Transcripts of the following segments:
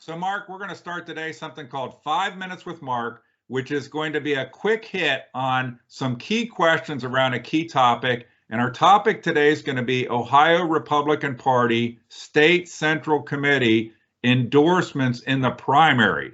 So Mark, we're going to start today something called 5 Minutes with Mark, which is going to be a quick hit on some key questions around a key topic. And our topic today is going to be Ohio Republican Party State Central Committee endorsements in the primary.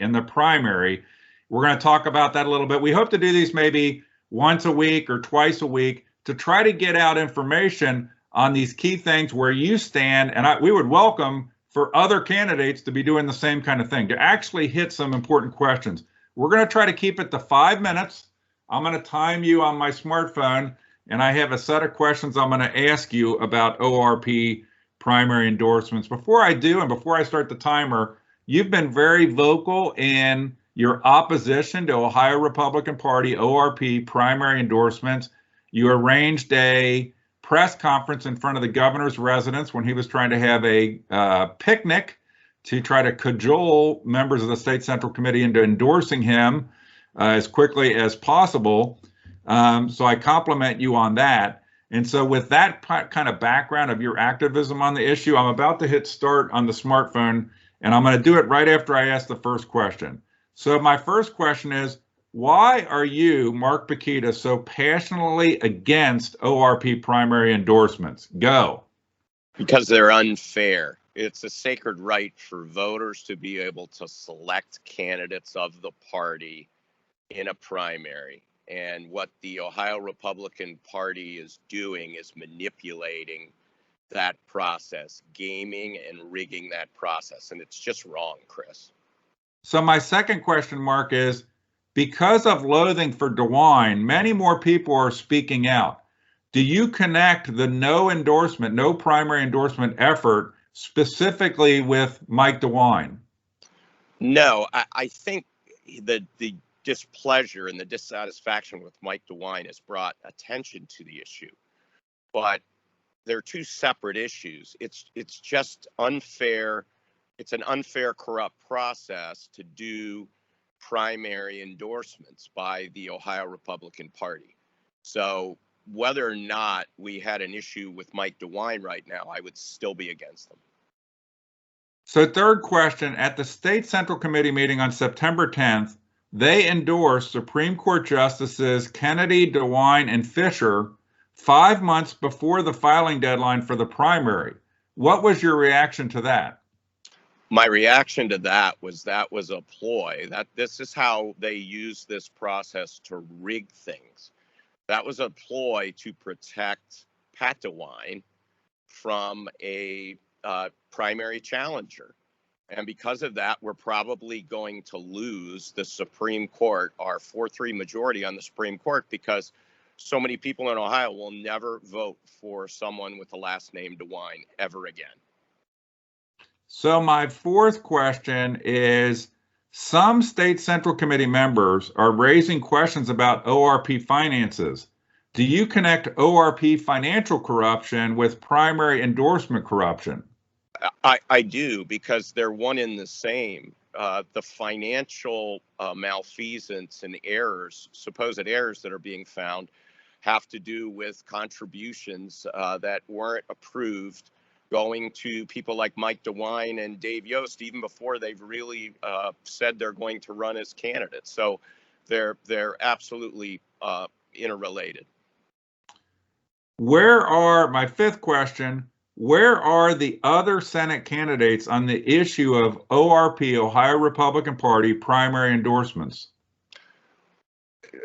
We're going to talk about that a little bit. We hope to do these maybe once a week or twice a week to try to get out information on these key things where you stand. And we would welcome for other candidates to be doing the same kind of thing, to actually hit some important questions. We're going to try to keep it to 5 minutes. I'm going to time you on my smartphone, and I have a set of questions I'm going to ask you about ORP primary endorsements. Before I do, and before I start the timer, you've been very vocal in your opposition to Ohio Republican Party ORP primary endorsements. You arranged a press conference in front of the governor's residence when he was trying to have a picnic to try to cajole members of the State Central Committee into endorsing him as quickly as possible. So I compliment you on that. And so with that kind of background of your activism on the issue, I'm about to hit start on the smartphone, and I'm going to do it right after I ask the first question. So my first question is, why are you, Mark Pukita, so passionately against ORP primary endorsements? Go. Because they're unfair. It's a sacred right for voters to be able to select candidates of the party in a primary. And what the Ohio Republican Party is doing is manipulating that process, gaming and rigging that process. And it's just wrong, Chris. So my second question, Mark, is, because of loathing for DeWine, many more people are speaking out. Do you connect the no primary endorsement effort specifically with Mike DeWine? No, I think the displeasure and the dissatisfaction with Mike DeWine has brought attention to the issue. But they're two separate issues. It's just unfair. It's an unfair, corrupt process to do primary endorsements by the Ohio Republican Party. So whether or not we had an issue with Mike DeWine right now, I would still be against them. So third question, at the State Central Committee meeting on September 10th, they endorsed Supreme Court Justices Kennedy, DeWine, and Fisher 5 months before the filing deadline for the primary. What was your reaction to that? My reaction to that was a ploy. That this is how they use this process to rig things. That was a ploy to protect Pat DeWine from a primary challenger. And because of that, we're probably going to lose the Supreme Court, our 4-3 majority on the Supreme Court, because so many people in Ohio will never vote for someone with the last name DeWine ever again. So my fourth question is, some State Central Committee members are raising questions about ORP finances. Do you connect ORP financial corruption with primary endorsement corruption? I do, because they're one and the same. The financial malfeasance and errors, supposed errors that are being found, have to do with contributions that weren't approved, going to people like Mike DeWine and Dave Yost even before they've really said they're going to run as candidates. So they're absolutely interrelated. My fifth question, where are the other Senate candidates on the issue of ORP, Ohio Republican Party, primary endorsements?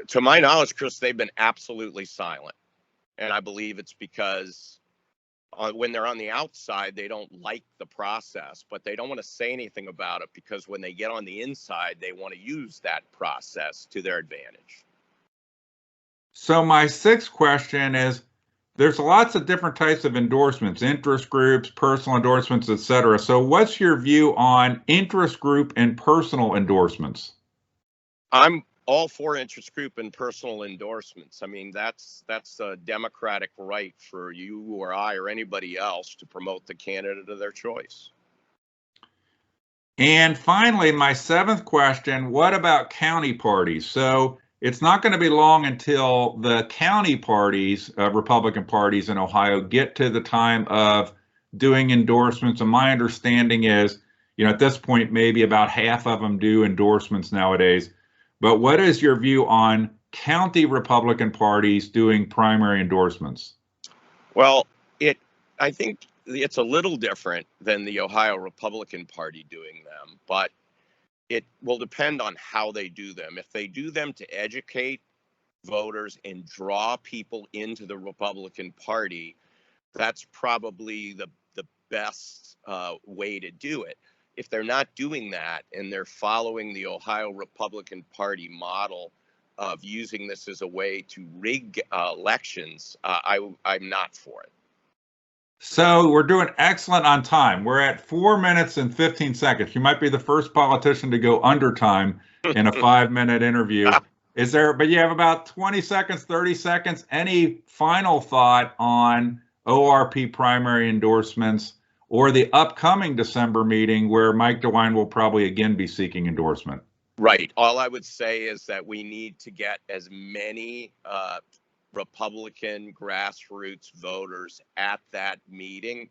To my knowledge, Chris, they've been absolutely silent. And I believe it's because when they're on the outside, they don't like the process, but they don't want to say anything about it, because when they get on the inside, they want to use that process to their advantage. So my sixth question is, there's lots of different types of endorsements, interest groups, personal endorsements, et cetera. So what's your view on interest group and personal endorsements? I'm all for interest group and personal endorsements. I mean, that's a democratic right for you or I or anybody else to promote the candidate of their choice. And finally, my seventh question, what about county parties? So it's not going to be long until the county parties, Republican parties in Ohio, get to the time of doing endorsements. And my understanding is at this point, maybe about half of them do endorsements nowadays. But what is your view on county Republican parties doing primary endorsements? Well, I think it's a little different than the Ohio Republican Party doing them, but it will depend on how they do them. If they do them to educate voters and draw people into the Republican Party, that's probably the best way to do it. If they're not doing that and they're following the Ohio Republican Party model of using this as a way to rig elections, I'm not for it. So we're doing excellent on time. We're at 4 minutes and 15 seconds. You might be the first politician to go under time in a 5-minute interview. But you have about 20 seconds, 30 seconds. Any final thought on ORP primary endorsements or the upcoming December meeting where Mike DeWine will probably again be seeking endorsement? Right. All I would say is that we need to get as many Republican grassroots voters at that meeting.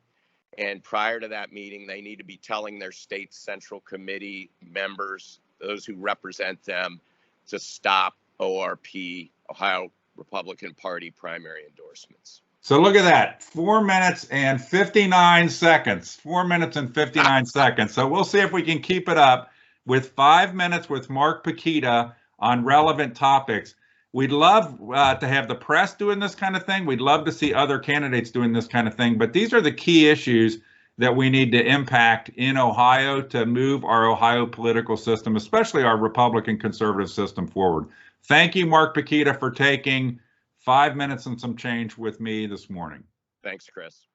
And prior to that meeting, they need to be telling their state central committee members, those who represent them, to stop ORP, Ohio Republican Party primary endorsements. So look at that, 4 minutes and 59 seconds, 4 minutes and 59 seconds. So we'll see if we can keep it up with 5 minutes with Mark Pukita on relevant topics. We'd love to have the press doing this kind of thing. We'd love to see other candidates doing this kind of thing. But these are the key issues that we need to impact in Ohio to move our Ohio political system, especially our Republican conservative system, forward. Thank you, Mark Pukita, for taking 5 minutes and some change with me this morning. Thanks, Chris.